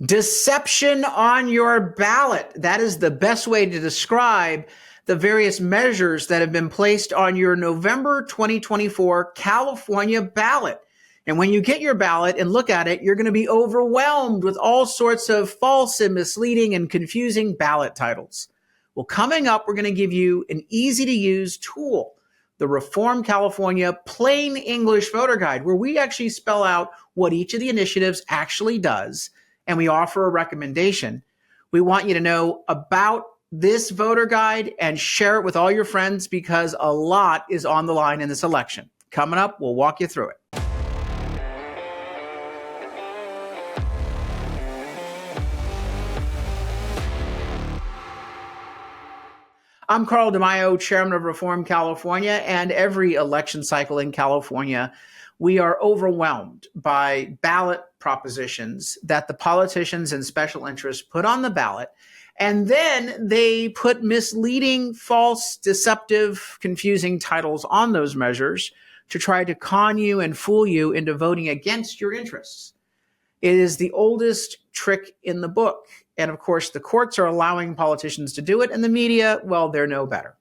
Deception on your ballot. That is the best way to describe the various measures that have been placed on your November 2024 California ballot. And when you get your ballot and look at it, you're going to be overwhelmed with all sorts of false and misleading and confusing ballot titles. Well, coming up, we're going to give you an easy to use tool, the Reform California Plain English Voter Guide, where we actually spell out what each of the initiatives actually does, and we offer a recommendation. We want you to know about this voter guide and share it with all your friends because a lot is on the line in this election. Coming up, we'll walk you through it. I'm Carl DeMaio, chairman of Reform California, and every election cycle in California, we are overwhelmed by ballot propositions that the politicians and special interests put on the ballot, and then they put misleading, false, deceptive, confusing titles on those measures to try to con you and fool you into voting against your interests. It is the oldest trick in the book. And of course, the courts are allowing politicians to do it, and the media, well, they're no better.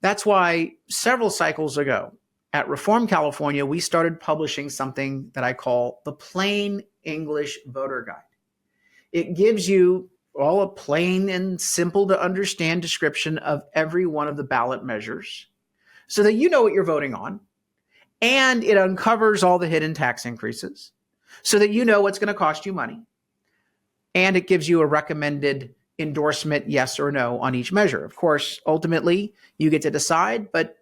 That's why several cycles ago at Reform California, we started publishing something that I call the Plain English Voter Guide. It gives you all a plain and simple to understand description of every one of the ballot measures so that you know what you're voting on. And it uncovers all the hidden tax increases so that you know what's going to cost you money. And it gives you a recommended endorsement, yes or no, on each measure. Of course, ultimately, you get to decide, but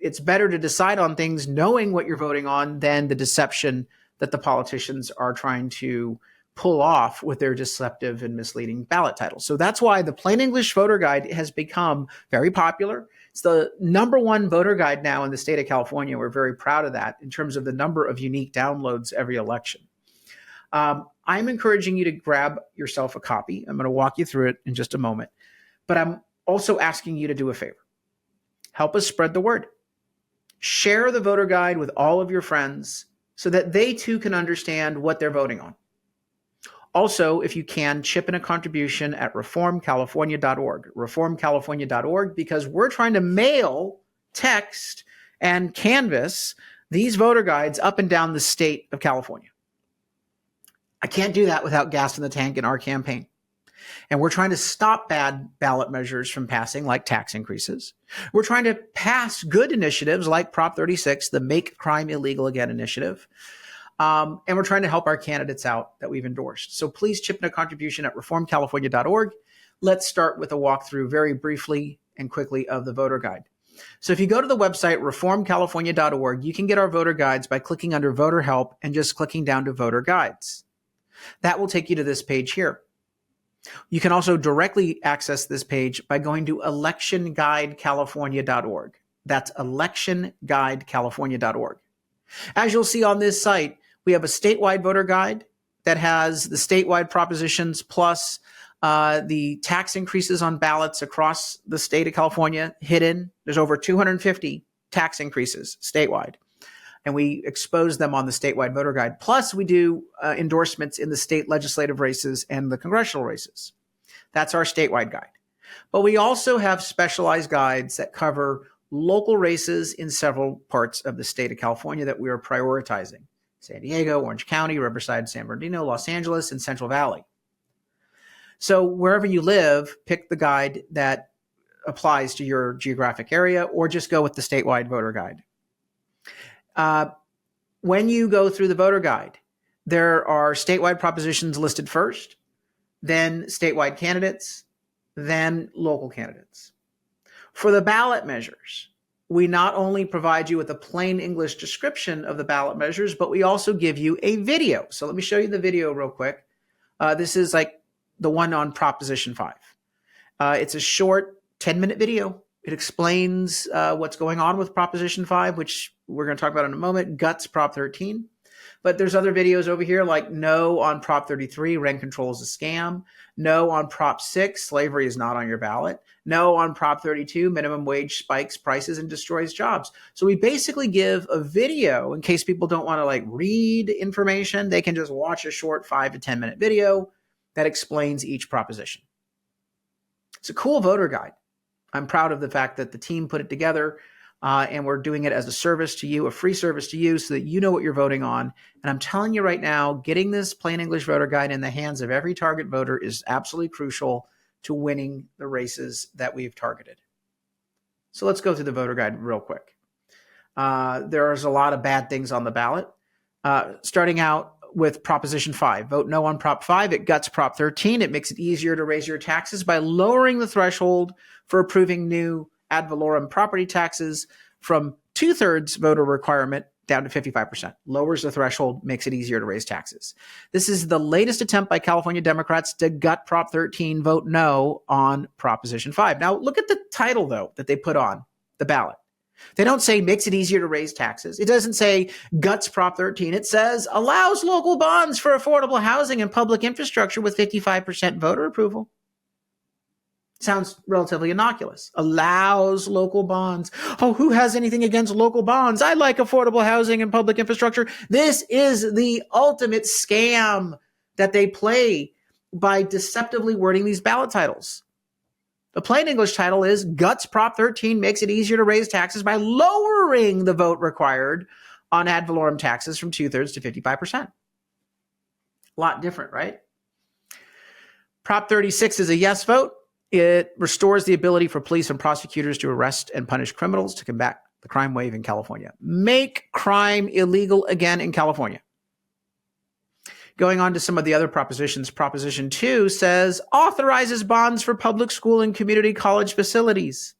it's better to decide on things knowing what you're voting on than the deception that the politicians are trying to pull off with their deceptive and misleading ballot titles. So that's why the Plain English Voter Guide has become very popular. It's the #1 voter guide now in the state of California. We're very proud of that in terms of the number of unique downloads every election. I'm encouraging you to grab yourself a copy. I'm going to walk you through it in just a moment. But I'm also asking you to do a favor. Help us spread the word. Share the voter guide with all of your friends so that they too can understand what they're voting on. Also, if you can, chip in a contribution at reformcalifornia.org, reformcalifornia.org, because we're trying to mail, text, and canvass these voter guides up and down the state of California. I can't do that without gas in the tank in our campaign. And we're trying to stop bad ballot measures from passing, like tax increases. We're trying to pass good initiatives like Prop 36, the Make Crime Illegal Again initiative. And we're trying to help our candidates out that we've endorsed. So please chip in a contribution at reformcalifornia.org. Let's start with a walkthrough very briefly and quickly of the voter guide. So if you go to the website reformcalifornia.org, you can get our voter guides by clicking under Voter Help and just clicking down to Voter Guides. That will take you to this page here. You can also directly access this page by going to electionguidecalifornia.org. That's electionguidecalifornia.org. As you'll see on this site, we have a statewide voter guide that has the statewide propositions plus the tax increases on ballots across the state of California hidden. There's over 250 tax increases statewide. And we expose them on the statewide voter guide. Plus, we do endorsements in the state legislative races and the congressional races. That's our statewide guide. But we also have specialized guides that cover local races in several parts of the state of California that we are prioritizing. San Diego, Orange County, Riverside, San Bernardino, Los Angeles, and Central Valley. So wherever you live, pick the guide that applies to your geographic area or just go with the statewide voter guide. When you go through the voter guide, there are statewide propositions listed first, then statewide candidates, then local candidates. For the ballot measures, we not only provide you with a plain English description of the ballot measures, but we also give you a video. So let me show you the video real quick. This is like the one on Proposition 5. It's a short 10-minute video. It explains what's going on with Proposition 5, which we're going to talk about in a moment, guts Prop 13. But there's other videos over here like no on Prop 33, rent control is a scam. No on Prop 6, slavery is not on your ballot. No on Prop 32, minimum wage spikes prices and destroys jobs. So we basically give a video in case people don't want to like read information. They can just watch a short 5 to 10 minute video that explains each proposition. It's a cool voter guide. I'm proud of the fact that the team put it together, and we're doing it as a service to you, a free service to you, so that you know what you're voting on. And I'm telling you right now, getting this plain English voter guide in the hands of every target voter is absolutely crucial to winning the races that we've targeted. So let's go through the voter guide real quick. There's a lot of bad things on the ballot. Starting out with Proposition 5. Vote no on Prop 5. It guts Prop 13. It makes it easier to raise your taxes by lowering the threshold for approving new ad valorem property taxes from 2/3 voter requirement down to 55%. Lowers the threshold, makes it easier to raise taxes. This is the latest attempt by California Democrats to gut Prop 13. Vote no on Proposition 5. Now, look at the title, though, that they put on the ballot. They don't say makes it easier to raise taxes. It doesn't say guts Prop 13. It says allows local bonds for affordable housing and public infrastructure with 55% voter approval. Sounds relatively innocuous. Allows local bonds. Oh, who has anything against local bonds? I like affordable housing and public infrastructure. This is the ultimate scam that they play by deceptively wording these ballot titles. The plain English title is guts Prop 13 makes it easier to raise taxes by lowering the vote required on ad valorem taxes from 2/3 to 55%. A lot different, right? Prop 36 is a yes vote. It restores the ability for police and prosecutors to arrest and punish criminals to combat the crime wave in California. Make crime illegal again in California. Going on to some of the other propositions, Proposition 2 says authorizes bonds for public school and community college facilities.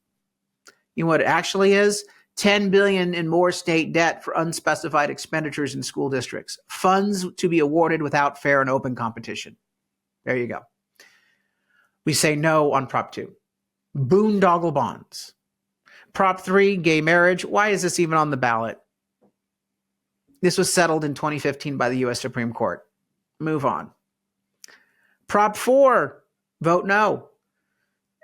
You know what it actually is? $10 billion in more state debt for unspecified expenditures in school districts. Funds to be awarded without fair and open competition. There you go. We say no on Prop 2. Boondoggle bonds. Prop 3, gay marriage. Why is this even on the ballot? This was settled in 2015 by the U.S. Supreme Court. Move on. Prop 4, vote no.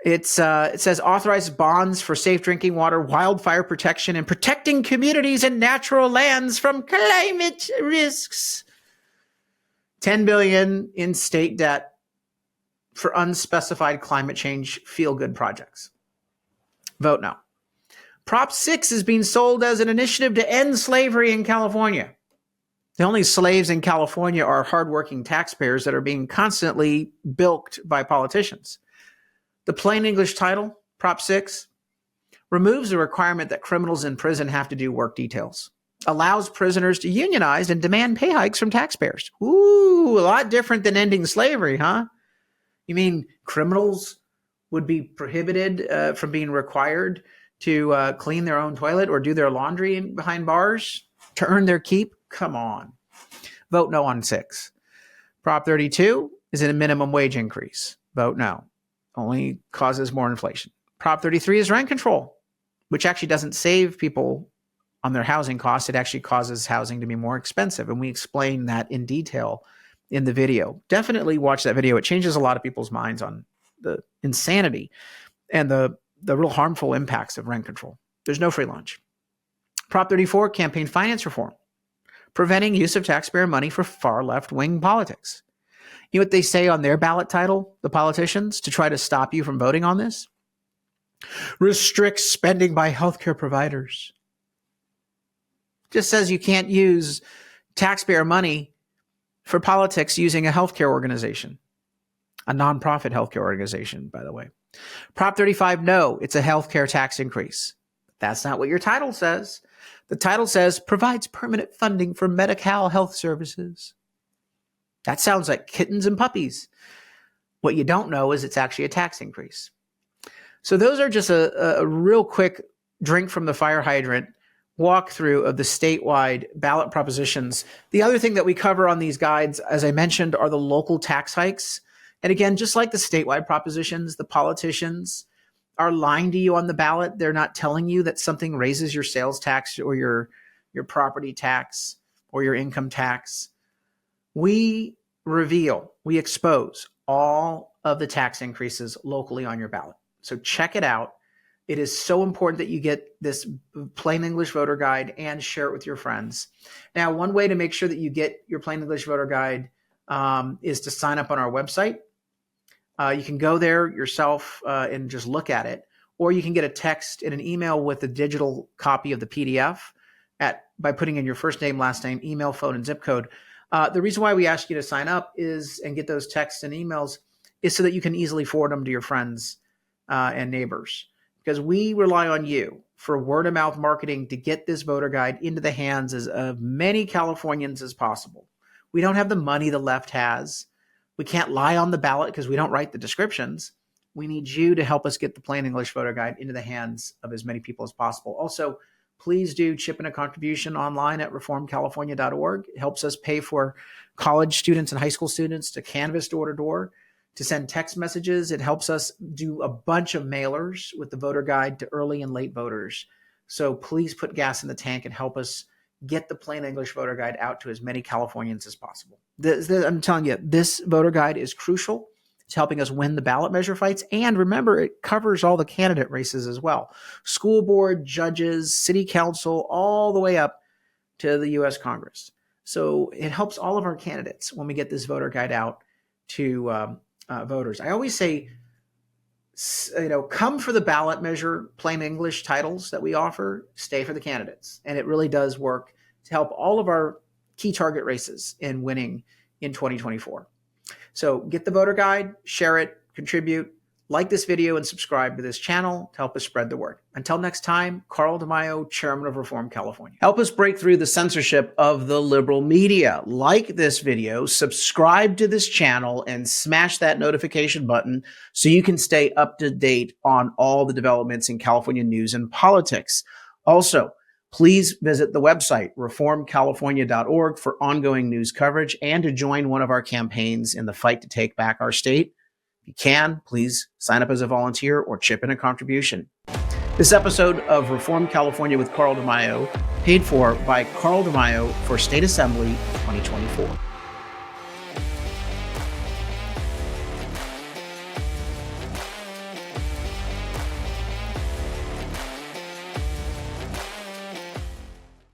It says authorizes bonds for safe drinking water, wildfire protection, and protecting communities and natural lands from climate risks. $10 billion in state debt for unspecified climate change feel-good projects. Vote no. Prop 6 is being sold as an initiative to end slavery in California. The only slaves in California are hardworking taxpayers that are being constantly bilked by politicians. The plain English title, Prop 6, removes the requirement that criminals in prison have to do work details. Allows prisoners to unionize and demand pay hikes from taxpayers. Ooh, a lot different than ending slavery, huh? You mean criminals would be prohibited from being required to clean their own toilet or do their laundry behind bars to earn their keep? Come on. Vote no on 6. Prop 32 is a minimum wage increase. Vote no. Only causes more inflation. Prop 33 is rent control, which actually doesn't save people on their housing costs. It actually causes housing to be more expensive. And we explain that in detail in the video. Definitely watch that video. It changes a lot of people's minds on the insanity and the real harmful impacts of rent control. There's no free lunch. Prop 34, campaign finance reform. Preventing use of taxpayer money for far left-wing politics. You know what they say on their ballot title, the politicians, to try to stop you from voting on this? Restricts spending by healthcare providers. Just says you can't use taxpayer money for politics using a healthcare organization. A nonprofit healthcare organization, by the way. Prop 35, no, it's a healthcare tax increase. That's not what your title says. The title says provides permanent funding for Medi-Cal health services. That sounds like kittens and puppies. What you don't know is it's actually a tax increase. So those are just a real quick drink from the fire hydrant walkthrough of the statewide ballot propositions. The other thing that we cover on these guides, as I mentioned, are the local tax hikes. And again, just like the statewide propositions, the politicians are lying to you on the ballot. They're not telling you that something raises your sales tax or your property tax or your income tax. We reveal, we expose all of the tax increases locally on your ballot. So check it out. It is so important that you get this plain English voter guide and share it with your friends. Now, one way to make sure that you get your plain English voter guide is to sign up on our website. You can go there yourself and just look at it, or you can get a text and an email with a digital copy of the PDF by putting in your first name, last name, email, phone, and zip code. The reason why we ask you to sign up and get those texts and emails is so that you can easily forward them to your friends and neighbors, because we rely on you for word of mouth marketing to get this voter guide into the hands of many Californians as possible. We don't have the money the left has. We can't lie on the ballot because we don't write the descriptions. We need you to help us get the plain English voter guide into the hands of as many people as possible. Also, please do chip in a contribution online at reformcalifornia.org. It helps us pay for college students and high school students to canvass door to door, to send text messages. It helps us do a bunch of mailers with the voter guide to early and late voters. So please put gas in the tank and help us get the plain English voter guide out to as many Californians as possible. I'm telling you, this voter guide is crucial. It's helping us win the ballot measure fights. And remember, it covers all the candidate races as well. School board, judges, city council, all the way up to the U.S. Congress. So it helps all of our candidates when we get this voter guide out to voters. I always say, come for the ballot measure plain English titles that we offer, stay for the candidates. And it really does work to help all of our key target races in winning in 2024. So get the voter guide, share it, contribute, like this video, and subscribe to this channel to help us spread the word. Until next time, Carl DeMaio, Chairman of Reform California. Help us break through the censorship of the liberal media. Like this video, subscribe to this channel, and smash that notification button so you can stay up to date on all the developments in California news and politics. Also, please visit the website, reformcalifornia.org, for ongoing news coverage and to join one of our campaigns in the fight to take back our state. If you can, please sign up as a volunteer or chip in a contribution. This episode of Reform California with Carl DeMaio, paid for by Carl DeMaio for State Assembly 2024.